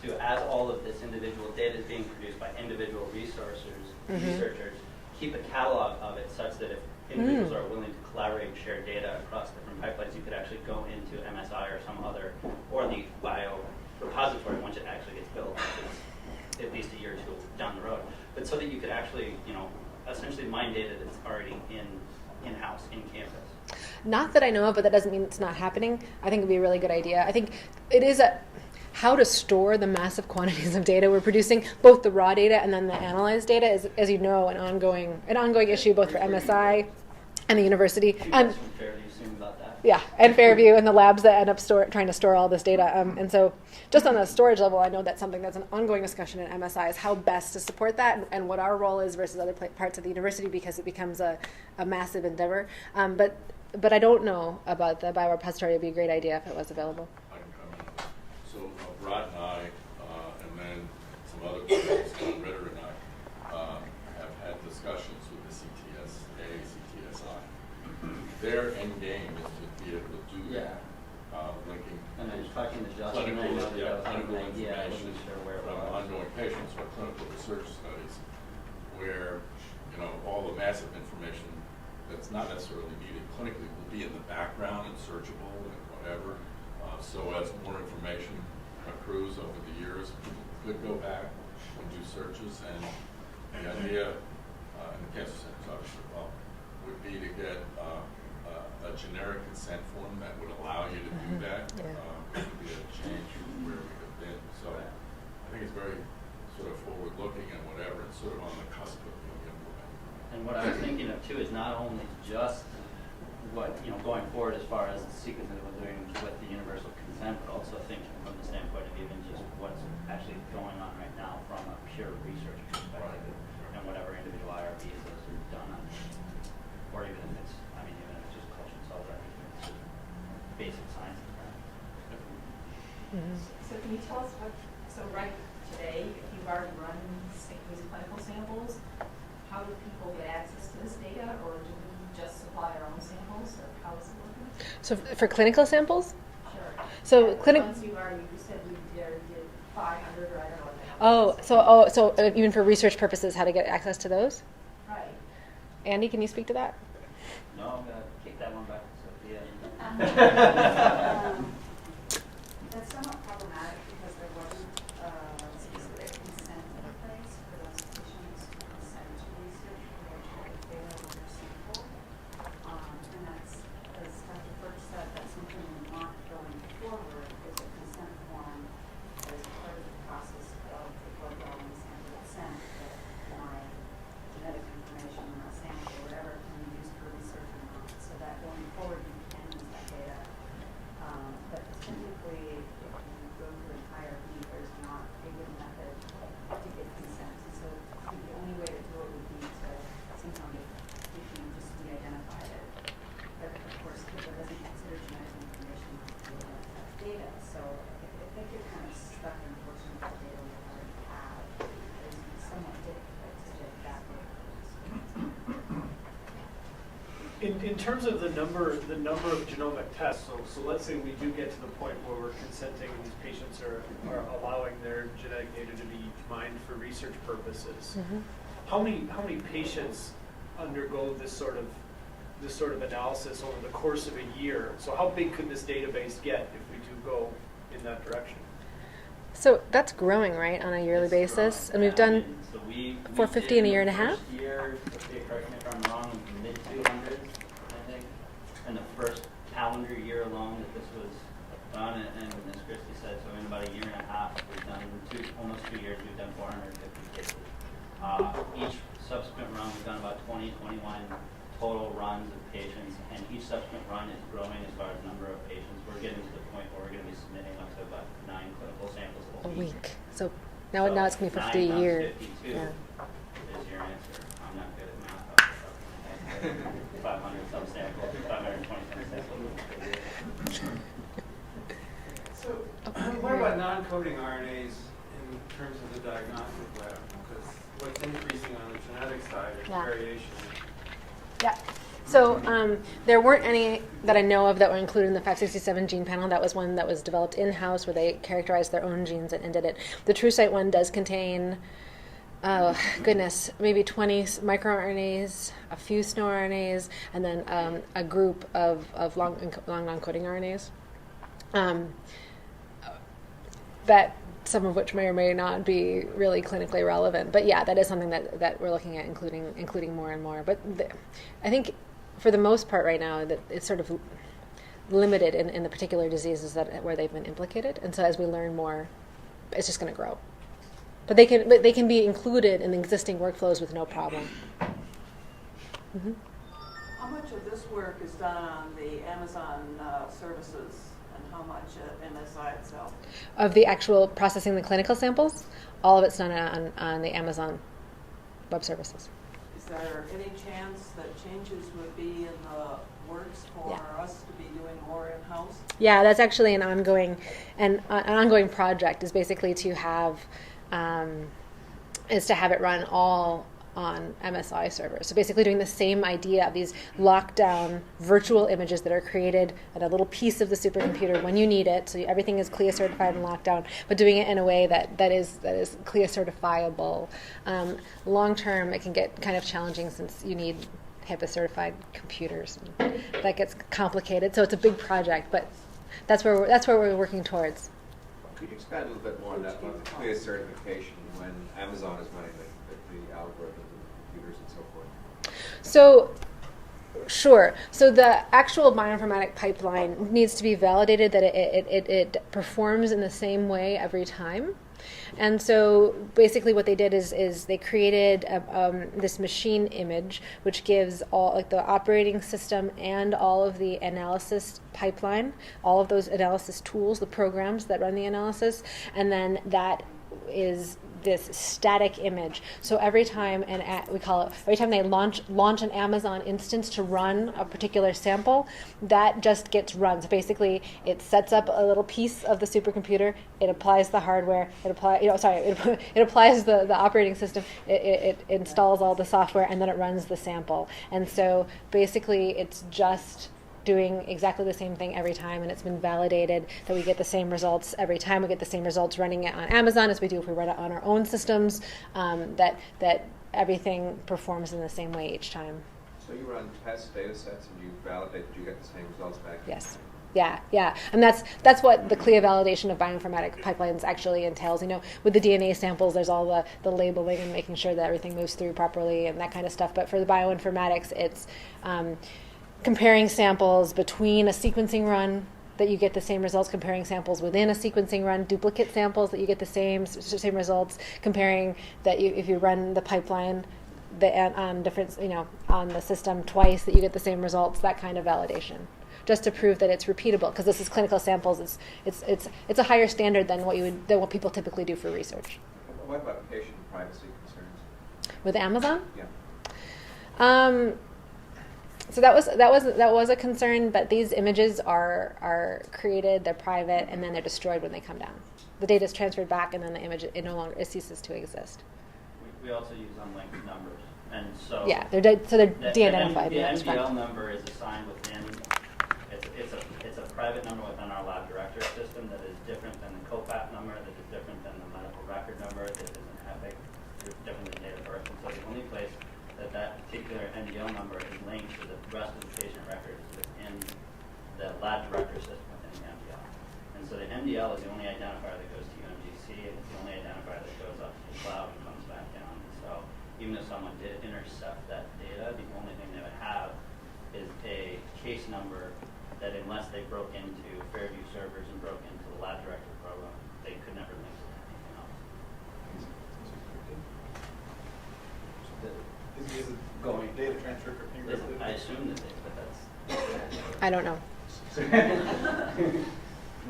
to, as all of this individual data is being produced by individual researchers, keep a catalog of it such that if individuals are willing to collaborate and share data across different pipelines, you could actually go into MSI or some other, or the biorepository once it actually gets built, which is at least a year or two down the road. But so that you could actually, essentially mine data that's already in-house, in campus. Not that I know of, but that doesn't mean it's not happening. I think it would be a really good idea. I think it is how to store the massive quantities of data we're producing, both the raw data and then the analyzed data, is, as you know, an ongoing issue both for MSI and the university. And Fairview soon about that. Yeah, and Fairview and the labs that end up trying to store all this data. And so just on the storage level, I know that's something that's an ongoing discussion at MSI, is how best to support that and what our role is versus other parts of the university, because it becomes a massive endeavor. But I don't know about the biorepository. It would be a great idea if it was available. I can comment on that. So Rod and I, and then some other people, Scott Ritter and I, their end game is to be able to do that, linking And I was talking to Justin, and I know that was clinical an idea, I information wasn't sure where it from was. ongoing patients or clinical research studies, where all the massive information that's not necessarily needed clinically will be in the background and searchable and whatever. So as more information accrues over the years, people could go back and do searches. And the idea, in the cancer centers obviously, would be to get a generic consent form that would allow you to do that. It would be a change from where we have been. So I think it's very sort of forward-looking and whatever. It's sort of on the cusp of being implemented. And what I was thinking of too is not only just what, going forward as far as the sequencing that we're doing with the universal consent, but also thinking from the standpoint of even just what's actually going on right now from a pure research perspective, and whatever individual IRBs those are done on, or even if it's, even if it's just culture cells, it's just basic science. So can you tell us right today, if you've already run these clinical samples, how do people get access to this data, or do we just supply our own samples, or how is it working? So for clinical samples? Sure. So Once you said we did 500, or I don't know what that was. So even for research purposes, how to get access to those? Right. Andy, can you speak to that? No, I'm going to kick that one back to Sophia. That's somewhat problematic because there wasn't specific consent in place for those patients to consent to research for their genetic data on their sample. And that's, as Dr. Birch said, that's something we want going forward, is a consent form as part of the process of the blood draw and sample consent that my genetic information, my sample, whatever, can be used for research or not. So that going forward, you can use that data. But typically, if you go through an IRB, there's not a good method to get consent. So the only way to do it would be to somehow if you just de-identify it. But of course, HIPAA doesn't consider genetic information data. So I think you're kind of stuck in portion of the data we already have. It's somewhat difficult to get that data. In terms of the number of genomic tests, so let's say we do get to the point where we're consenting and these patients are allowing their genetic data to be mined for research purposes. How many patients undergo this sort of analysis over the course of a year? So how big could this database get if we do go in that direction? So that's growing, right, on a yearly basis? And we've done So we 450 in a year and a half? First year, correct me if I'm wrong, mid 200s, I think. And the first calendar year alone that this was done, and as Christy said, so in about a year and a half, we've done almost 2 years, we've done 450 cases. Each subsequent run, we've done about 20, 21 total runs of patients, and each subsequent run is growing as far as number of patients. We're getting to the point where we're going to be submitting up to about 9 clinical samples a week. So now it's going to be 50 a year. 52 Yeah. is your answer. I'm not good at math off the top of my head. 500 some samples, 520 some samples. So, what about non-coding RNAs in terms of the diagnostic lab? Because what's increasing on the genetic side is variation. Yeah. So there weren't any that I know of that were included in the 567 gene panel. That was one that was developed in-house where they characterized their own genes and did it. The TrueSight one does contain, maybe 20 microRNAs, a few SNO-RNAs, and then a group of long non-coding RNAs. That some of which may or may not be really clinically relevant. But yeah, that is something that we're looking at including more and more. But I think for the most part right now that it's sort of limited in the particular diseases where they've been implicated. And so as we learn more, it's just going to grow. But they can be included in existing workflows with no problem. Mm-hmm. How much of this work is done on the Amazon services? How much at MSI itself? Of the actual processing the clinical samples, all of it's done on the Amazon Web Services. Is there any chance that changes would be in the works for us to be doing more in-house? Yeah, that's actually an ongoing project. Is basically to have it run all on MSI servers. So basically doing the same idea of these lockdown virtual images that are created at a little piece of the supercomputer when you need it, so everything is CLIA certified and locked down, but doing it in a way that is CLIA certifiable. Long term, it can get kind of challenging since you need HIPAA certified computers. That gets complicated, so it's a big project, but that's where we're working towards. Could you expand a little bit more on that, about the CLIA certification when Amazon is running the algorithms and the computers and so forth? So, sure. So the actual bioinformatic pipeline needs to be validated that it performs in the same way every time. And so basically what they did is they created this machine image which gives all, like, the operating system and all of the analysis pipeline, all of those analysis tools, the programs that run the analysis, and then that is this static image. So every time every time they launch an Amazon instance to run a particular sample, that just gets run. So basically, it sets up a little piece of the supercomputer. It applies the hardware. It applies the operating system. It installs all the software, and then it runs the sample. And so basically, it's just doing exactly the same thing every time, and it's been validated that we get the same results every time. We get the same results running it on Amazon as we do if we run it on our own systems, that everything performs in the same way each time. So you run test data sets and you validate that you get the same results back? Yes. Yeah. And that's what the CLIA validation of bioinformatic pipelines actually entails. With the DNA samples, there's all the labeling and making sure that everything moves through properly and that kind of stuff. But for the bioinformatics, it's comparing samples between a sequencing run that you get the same results, comparing samples within a sequencing run, duplicate samples that you get the same results, comparing that if you run the pipeline on different, on the system twice, that you get the same results, that kind of validation, just to prove that it's repeatable, because this is clinical samples. It's a higher standard than what people typically do for research. What about patient privacy concerns? With Amazon? Yeah. So that was a concern, but these images are created, they're private, and then they're destroyed when they come down. The data is transferred back, and then the image it ceases to exist. We also use unlinked numbers, and so yeah, they're de-identified. The NDL number is assigned within. It's a private number within our lab director system that is different than the COPAT number, that is different than the medical record number, that is an EPIC, different than date of birth, and so the only place that particular NDL number is linked to the rest of the patient records within the lab director system within the MDL. And so the MDL is the only identifier that goes to UMGC, and it's the only identifier that goes up to the cloud and comes back down. And so even if someone did intercept that data, the only thing they would have is a case number that, unless they broke into Fairview servers and broke into the lab director program, they could never link to anything else. Is it going data transfer for fingerprint? I assume that but that's. I don't know. When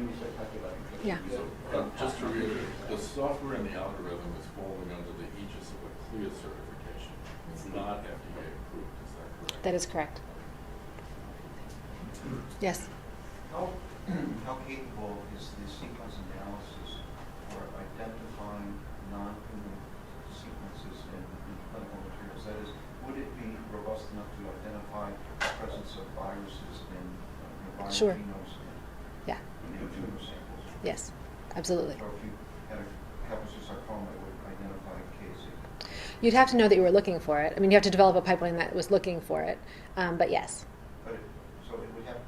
you start talking about it. Yeah. So, just to reiterate, the software and the algorithm is falling under the aegis of a CLIA certification. It's not FDA approved, is that correct? That is correct. Yes. How capable is the sequence analysis for identifying non-human sequences in clinical materials? That is, would it be robust enough to identify the presence of viruses in viral Sure. genomes Yeah. in tumor samples? Yes. Absolutely. Or if you had a Kaposi sarcoma, it would identify KC. You'd have to know that you were looking for it. I mean, you have to develop a pipeline that was looking for it. But yes. So it would have,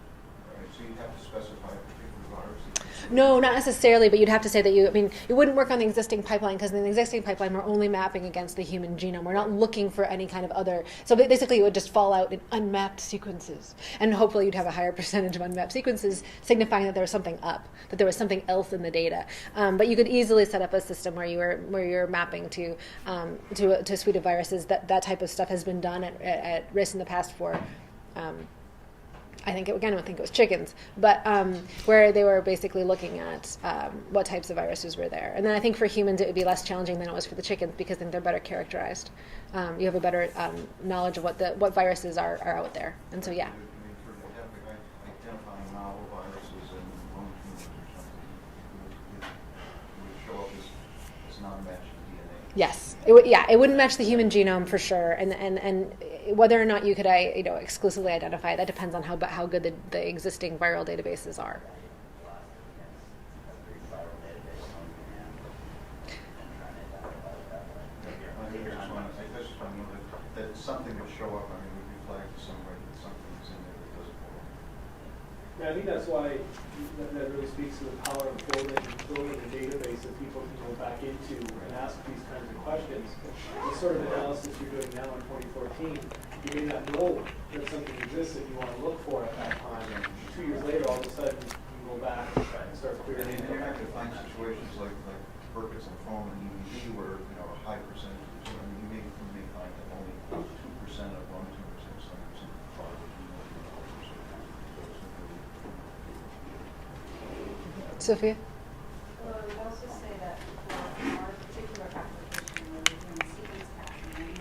so you'd have to specify a particular virus. No, not necessarily, but you'd have to say that it wouldn't work on the existing pipeline, because in the existing pipeline, we're only mapping against the human genome. We're not looking for any kind of other. So basically, it would just fall out in unmapped sequences. And hopefully, you'd have a higher percentage of unmapped sequences, signifying that there was something up, that there was something else in the data. But you could easily set up a system where you're mapping to a suite of viruses. That type of stuff has been done at risk in the past for. I think it was chickens, but where they were basically looking at what types of viruses were there. And then I think for humans it would be less challenging than it was for the chickens, because then they're better characterized. You have a better knowledge of what viruses are out there. And so, yeah. I mean, for identifying novel viruses in lung tumors or something, it would show up as non-matched DNA. Yes, It wouldn't match the human genome for sure, and whether or not you could exclusively identify, that depends on how good the existing viral databases are. I just want to know that something will show up, I mean, would be flagged to somebody that something's in there that doesn't belong. Yeah, I think that's why that really speaks to the power of building a database that people can go back into and ask these kinds of questions. The sort of analysis you're doing now in 2014, you may not know that something exists that you want to look for at that time. And 2 years later, all of a sudden, you go back and start querying. And you have to find situations like Burkitt's lymphoma and EBV where, you know, a high percentage, I mean, you may find that only 2% of lung tumors have some part of the genome. Sophia? Well, I would also say that for our particular application, where we're doing sequence casting,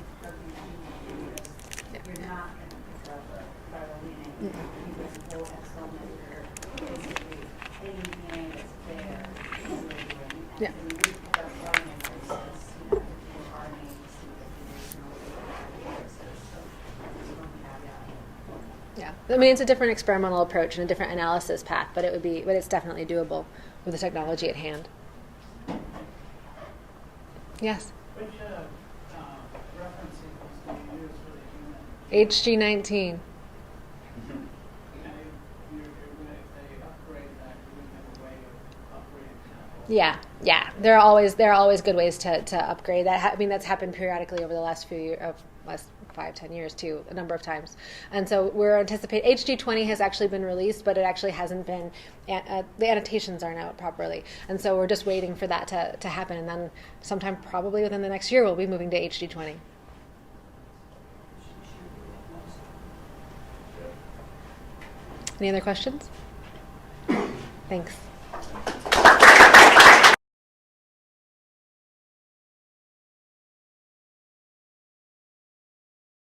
you're not going to pick up a viral DNA. You're going to go exome measure basically any DNA that's there. Yeah. And we pick up RNA, for instance, you know, for RNA, to see if there's no viruses. So there's one caveat. Yeah, I mean, it's a different experimental approach and a different analysis path, but it's definitely doable with the technology at hand. Yes? Which reference sequence do you use for the human? HG19. And if they upgrade that, do we have a way of upgrading samples? Yeah. There are always good ways to upgrade that. I mean, that's happened periodically over the last few years, last 5-10 years too, a number of times. And so we're anticipating, HG20 has actually been released, but it actually hasn't been, the annotations aren't out properly. And so we're just waiting for that to happen. And then sometime probably within the next year, we'll be moving to HG20. Any other questions? Thanks.